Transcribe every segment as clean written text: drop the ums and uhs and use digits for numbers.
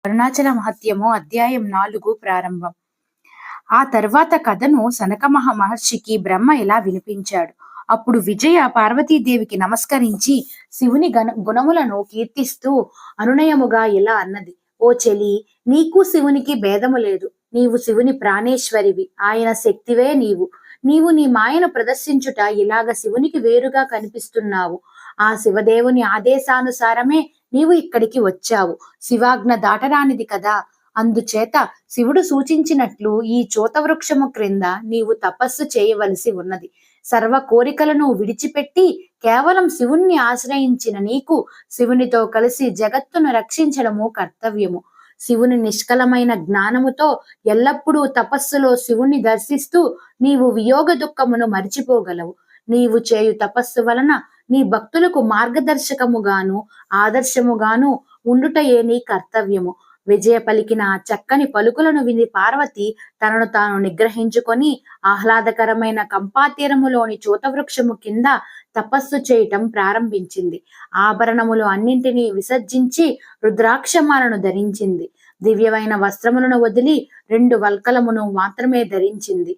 అరుణాచల మహత్యము అధ్యాయం 4 ప్రారంభం. ఆ తర్వాత కథను సనక మహర్షికి బ్రహ్మ ఇలా వినిపించాడు. అప్పుడు విజయ పార్వతీదేవికి నమస్కరించి శివుని గుణములను కీర్తిస్తూ అనునయముగా ఇలా అన్నది. ఓ చెలి, నీకు శివునికి భేదము లేదు. నీవు శివుని ప్రాణేశ్వరివి. ఆయన శక్తివే నీవు. నీవు నీ మాయను ప్రదర్శించుట ఇలాగ శివునికి వేరుగా కనిపిస్తున్నావు. ఆ శివదేవుని ఆదేశానుసారమే నీవు ఇక్కడికి వచ్చావు. శివాజ్ఞ దాటరానిది కదా. అందుచేత శివుడు సూచించినట్లు ఈ చూతవృక్షము క్రింద నీవు తపస్సు చేయవలసి ఉన్నది. సర్వ కోరికలను విడిచిపెట్టి కేవలం శివుణ్ణి ఆశ్రయించిన నీకు శివునితో కలిసి జగత్తును రక్షించడము కర్తవ్యము. శివుని నిష్కలమైన జ్ఞానముతో ఎల్లప్పుడూ తపస్సులో శివుణ్ణి దర్శిస్తూ నీవు వియోగ దుఃఖమును మరిచిపోగలవు. నీవు చేయు తపస్సు వలన నీ భక్తులకు మార్గదర్శకముగాను ఆదర్శముగాను ఉండుటయే నీ కర్తవ్యము. విజయ పలికిన చక్కని పలుకులను విని పార్వతి తనను తాను నిగ్రహించుకొని ఆహ్లాదకరమైన కంపాతీరములోని చూతవృక్షము కింద తపస్సు చేయటం ప్రారంభించింది. ఆభరణములు అన్నింటినీ విసర్జించి రుద్రాక్షమాలను ధరించింది. దివ్యమైన వస్త్రములను వదిలి 2 వల్కలమును మాత్రమే ధరించింది.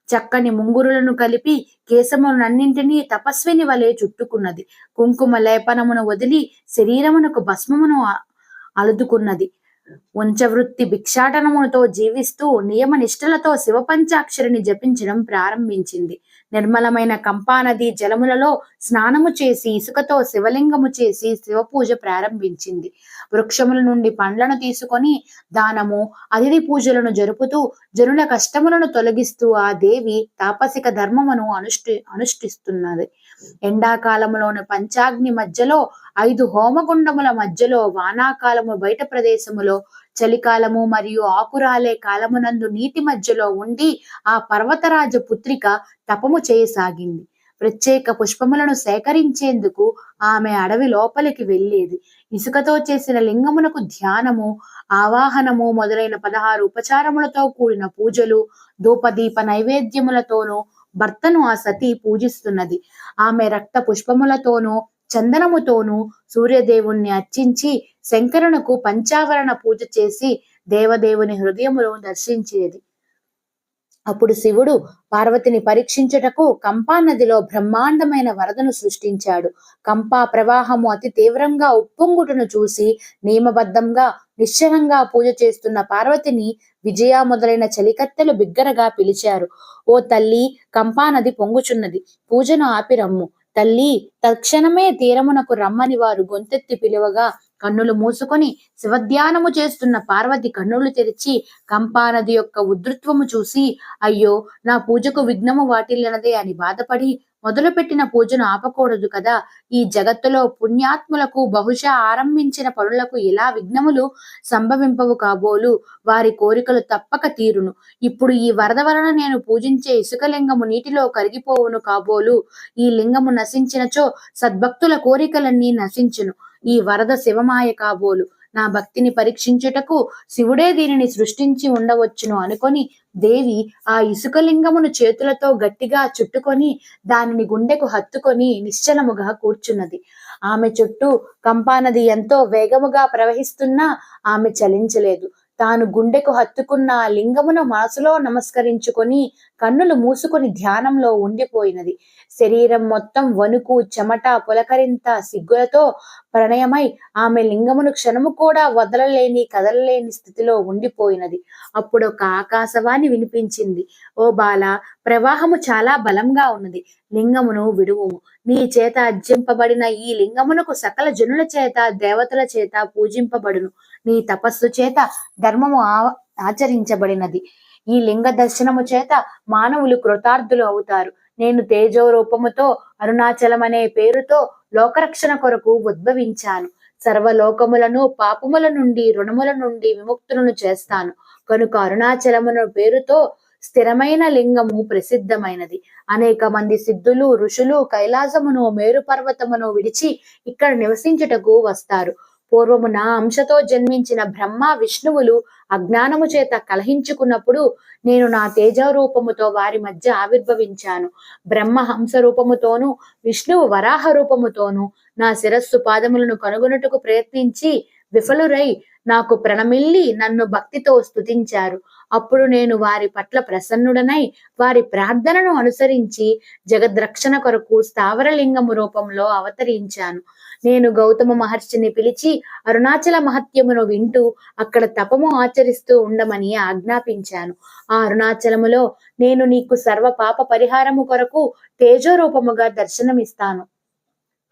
చక్కని ముంగురులను కలిపి కేశములన్నింటినీ తపస్విని వలె చుట్టుకున్నది. కుంకుమ లేపనమును వదిలి శరీరమునకు భస్మమును అలుదుకున్నది. వంచవృత్తి భిక్షాటనముతో జీవిస్తూ నియమ నిష్ఠలతో శివపంచాక్షరిని జపించడం ప్రారంభించింది. నిర్మలమైన కంపానది జలములలో స్నానము చేసి ఇసుకతో శివలింగము చేసి శివపూజ ప్రారంభించింది. వృక్షముల నుండి పండ్లను తీసుకొని దానము అతిథి పూజలను జరుపుతూ జనుల కష్టములను తొలగిస్తూ ఆ దేవి తాపసిక ధర్మమును అనుష్ఠిస్తున్నది. ఎండాకాలములోని పంచాగ్ని మధ్యలో 5 హోమగుండముల మధ్యలో, వానాకాలము బయట ప్రదేశములో, చలికాలము మరియు ఆకురాలే కాలమునందు నీటి మధ్యలో ఉండి ఆ పర్వతరాజ పుత్రిక తపము చేయసాగింది. ప్రత్యేక పుష్పములను సేకరించేందుకు ఆమె అడవి లోపలికి వెళ్ళేది. ఇసుకతో చేసిన లింగమునకు ధ్యానము, ఆవాహనము మొదలైన 16 ఉపచారములతో కూడిన పూజలు, ధూపదీప నైవేద్యములతోనూ భర్తను ఆ సతి పూజిస్తున్నది. ఆమె రక్త పుష్పములతోనూ చందనముతోనూ సూర్యదేవుణ్ణి అర్చించి శంకరునకు పంచావరణ పూజ చేసి దేవదేవుని హృదయములో దర్శించేది. అప్పుడు శివుడు పార్వతిని పరీక్షించుటకు కంపా నదిలో బ్రహ్మాండమైన వరదను సృష్టించాడు. కంపా ప్రవాహము అతి తీవ్రంగా ఉప్పొంగుటను చూసి నియమబద్ధంగా నిశ్చలంగా పూజ చేస్తున్న పార్వతిని విజయ మొదలైన చలికత్తెలు బిగ్గరగా పిలిచారు. ఓ తల్లి, కంపా నది పొంగుచున్నది. పూజను ఆపిరమ్ము. తల్లి, తక్షణమే తీరమునకు రమ్మని వారు గొంతెత్తి పిలువగా కన్నులు మూసుకొని శివధ్యానము చేస్తున్న పార్వతి కన్నులు తెరిచి కంపానది యొక్క ఉధృత్వము చూసి అయ్యో, నా పూజకు విఘ్నము వాటిల్లనదే అని బాధపడి మొదలుపెట్టిన పూజను ఆపకూడదు కదా. ఈ జగత్తులో పుణ్యాత్ములకు బహుశా ఆరంభించిన పనులకు ఇలా విఘ్నములు సంభవింపవు కాబోలు. వారి కోరికలు తప్పక తీరును. ఇప్పుడు ఈ వరద వలన నేను పూజించే ఇసుకలింగము నీటిలో కరిగిపోవును కాబోలు. ఈ లింగము నశించినచో సద్భక్తుల కోరికలన్నీ నశించును. ఈ వరద శివమాయ కాబోలు. నా భక్తిని పరీక్షించుటకు శివుడే దీనిని సృష్టించి ఉండవచ్చును అనుకొని దేవి ఆ ఇసుకలింగమును చేతులతో గట్టిగా చుట్టుకొని దానిని గుండెకు హత్తుకొని నిశ్చలముగా కూర్చున్నది. ఆమె చుట్టూ కంపానది ఎంతో వేగముగా ప్రవహిస్తున్నా ఆమె చలించలేదు. తాను గుండెకు హత్తుకున్న ఆ లింగమును మనసులో నమస్కరించుకొని కన్నులు మూసుకొని ధ్యానంలో ఉండిపోయినది. శరీరం మొత్తం వణుకు, చెమట, పులకరింత, సిగ్గులతో ప్రణయమై ఆమె లింగమును క్షణము కూడా వదలలేని కదలలేని స్థితిలో ఉండిపోయినది. అప్పుడు ఒక ఆకాశవాణి వినిపించింది. ఓ బాల, ప్రవాహము చాలా బలంగా ఉన్నది. లింగమును విడువుము. నీ చేత అర్జింపబడిన ఈ లింగమునకు సకల జనుల చేత దేవతల చేత పూజింపబడును. నీ తపస్సు చేత ధర్మము ఆచరించబడినది. ఈ లింగ దర్శనము చేత మానవులు కృతార్థులు అవుతారు. నేను తేజో రూపముతో అరుణాచలం అనే పేరుతో లోకరక్షణ కొరకు ఉద్భవించాను. సర్వలోకములను పాపముల నుండి రుణముల నుండి విముక్తులను చేస్తాను. కనుక అరుణాచలమున పేరుతో స్థిరమైన లింగము ప్రసిద్ధమైనది. అనేక మంది సిద్ధులు, ఋషులు కైలాసమును, మేరు పర్వతమును విడిచి ఇక్కడ నివసించుటకు వస్తారు. పూర్వము నా అంశతో జన్మించిన బ్రహ్మ, విష్ణువులు అజ్ఞానము చేత కలహించుకున్నప్పుడు నేను నా తేజ రూపముతో వారి మధ్య ఆవిర్భవించాను. బ్రహ్మ హంస రూపముతోనూ విష్ణువు వరాహ రూపముతోనూ నా శిరస్సు పాదములను కనుగొనుటకు ప్రయత్నించి విఫలురై నాకు ప్రణమిల్లి నన్ను భక్తితో స్తుతించారు. అప్పుడు నేను వారి పట్ల ప్రసన్నుడనై వారి ప్రార్థనను అనుసరించి జగద్రక్షణ కొరకు స్థావరలింగము రూపంలో అవతరించాను. నేను గౌతమ మహర్షిని పిలిచి అరుణాచల మహత్యమును వింటూ అక్కడ తపము ఆచరిస్తూ ఉండమని ఆజ్ఞాపించాను. ఆ అరుణాచలములో నేను నీకు సర్వ పాప పరిహారము కొరకు తేజోరూపముగా దర్శనమిస్తాను.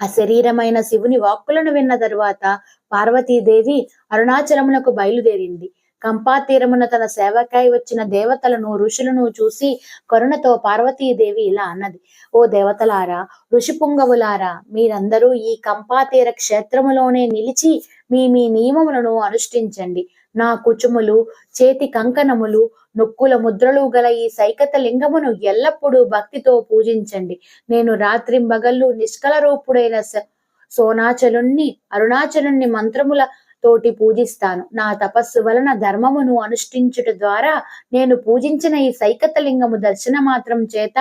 అశరీరమైన శివుని వాక్కులను విన్న తరువాత పార్వతీదేవి అరుణాచలమునకు బయలుదేరింది. కంపా తీరమున తన సేవకాయ వచ్చిన దేవతలను ఋషులను చూసి కరుణతో పార్వతీదేవి ఇలా అన్నది: ఓ దేవతలారా, ఋషి పుంగవులారా, మీరందరూ ఈ కంపా తీర క్షేత్రములోనే నిలిచి మీ నియమములను అనుష్ఠించండి. నా కుచుములు, చేతి కంకణములు, నొక్కుల ముద్రలు గల ఈ సైకత లింగమును ఎల్లప్పుడూ భక్తితో పూజించండి. నేను రాత్రింబగళ్ళు నిష్కల రూపుడైన సోనాచలుణ్ణి, అరుణాచలుణ్ణి మంత్రముల తోటి పూజిస్తాను. నా తపస్సు వలన ధర్మమును అనుష్ఠించుట ద్వారా నేను పూజించిన ఈ సైకత లింగము దర్శన మాత్రం చేత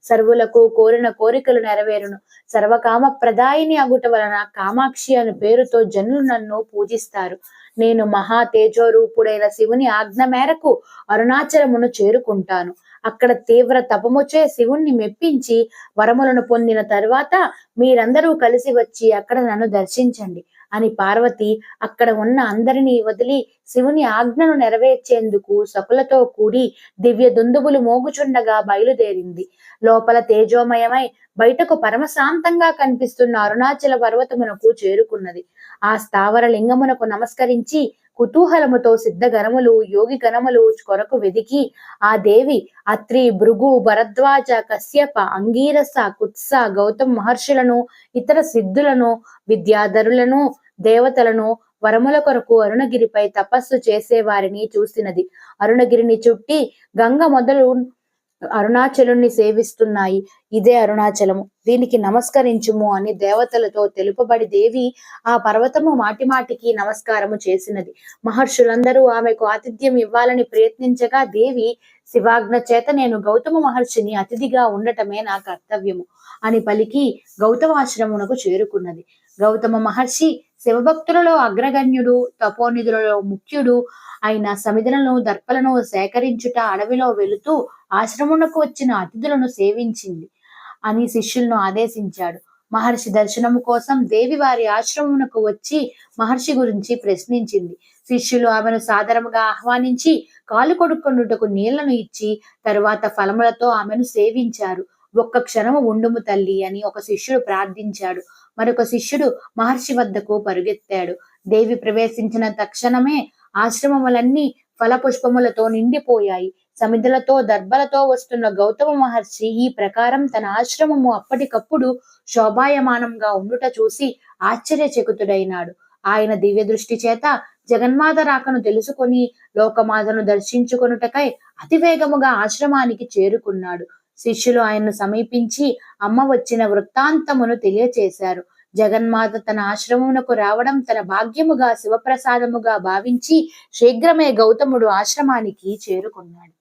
సర్వులకు కోరిన కోరికలు నెరవేరును. సర్వకామ ప్రదాయిని అగుట వలన కామాక్షి అనే పేరుతో జనులు నన్ను పూజిస్తారు. నేను మహా తేజోరూపుడైన శివుని ఆజ్ఞ మేరకు అరుణాచలమును చేరుకుంటాను. అక్కడ తీవ్ర తపముచే శివుణ్ణి మెప్పించి వరములను పొందిన తరువాత మీరందరూ కలిసి వచ్చి అక్కడ నన్ను దర్శించండి అని పార్వతి అక్కడ ఉన్న అందరినీ వదిలి శివుని ఆజ్ఞను నెరవేర్చేందుకు సకులతో కూడి దివ్య దుందుబులు మోగుచుండగా బయలుదేరింది. లోపల తేజోమయమై బయటకు పరమశాంతంగా కనిపిస్తున్న అరుణాచల పర్వతమునకు చేరుకున్నది. ఆ స్థావర లింగమునకు నమస్కరించి కుతూహలముతో సిద్ధగణములు, యోగి గణములు కొరకు వెదికి ఆ దేవి అత్రి, భృగు, భరద్వాజ, కశ్యప, అంగీరస, కుత్స, గౌతమ మహర్షులను, ఇతర సిద్ధులను, విద్యాధరులను, దేవతలను వరముల కొరకు అరుణగిరిపై తపస్సు చేసే వారిని చూసినది. అరుణగిరిని చుట్టి గంగ మొదలు అరుణాచలుణ్ణి సేవిస్తున్నాయి. ఇదే అరుణాచలము, దీనికి నమస్కరించుము అని దేవతలతో తెలుపబడి దేవి ఆ పర్వతము మాటిమాటికి నమస్కారము చేసినది. మహర్షులందరూ ఆమెకు ఆతిథ్యం ఇవ్వాలని ప్రయత్నించగా దేవి శివాజ్ఞ చేత నేను గౌతమ మహర్షిని అతిథిగా ఉండటమే నా కర్తవ్యము అని పలికి గౌతమాశ్రమునకు చేరుకున్నది. గౌతమ మహర్షి శివభక్తులలో అగ్రగణ్యుడు, తపోనిధులలో ముఖ్యుడు అయిన సమిధులను, దర్పలను సేకరించుట అడవిలో వెళుతూ ఆశ్రమునకు వచ్చిన అతిథులను సేవించింది అని శిష్యులను ఆదేశించాడు. మహర్షి దర్శనము కోసం దేవి వారి ఆశ్రమునకు వచ్చి మహర్షి గురించి ప్రశ్నించింది. శిష్యులు ఆమెను సాదరముగా ఆహ్వానించి కాలు కొడుకొనుటకు నీళ్లను ఇచ్చి తరువాత ఫలములతో ఆమెను సేవించారు. ఒక్క క్షణము ఉండుము తల్లి అని ఒక శిష్యుడు ప్రార్థించాడు. మరొక శిష్యుడు మహర్షి వద్దకు పరుగెత్తాడు. దేవి ప్రవేశించిన తక్షణమే ఆశ్రమములన్నీ ఫలపుష్పములతో నిండిపోయాయి. సమిధులతో, దర్భలతో వస్తున్న గౌతమ మహర్షి ఈ ప్రకారం తన ఆశ్రమము అప్పటికప్పుడు శోభాయమానంగా ఉండుట చూసి ఆశ్చర్యచకితుడైనాడు. ఆయన దివ్య దృష్టి చేత జగన్మాత రాకను తెలుసుకొని లోకమాతను దర్శించుకొనుటకై అతివేగముగా ఆశ్రమానికి చేరుకున్నాడు. శిష్యులు ఆయన్ను సమీపించి అమ్మ వచ్చిన వృత్తాంతమును తెలియచేశారు. జగన్మాత తన ఆశ్రమమునకు రావడం తన భాగ్యముగా, శివప్రసాదముగా భావించి శీఘ్రమే గౌతముడు ఆశ్రమానికి చేరుకున్నాడు.